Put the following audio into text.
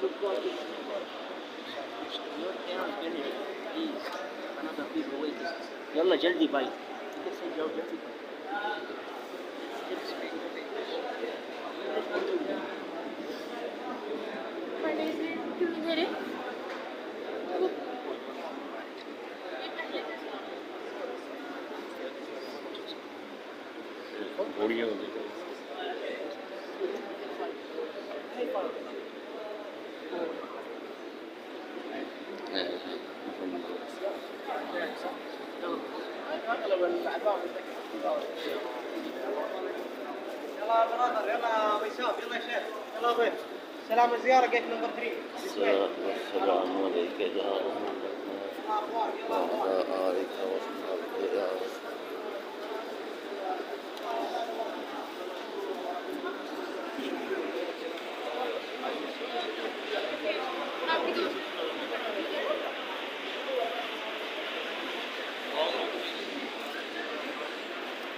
Look what is your parents finish. Please. Another people waiting. يلا جلدي باي. You can say جلدي باي. 모르겠는데. 네. يلا برادر يلا وسام يلا يا شيخ يلا ضيف سلام الزيارة جيت نمبر 3 والسلام عليك يا رسول الله يلا اخبار يلا اخبار وعلى آلك وصحبك يا رسول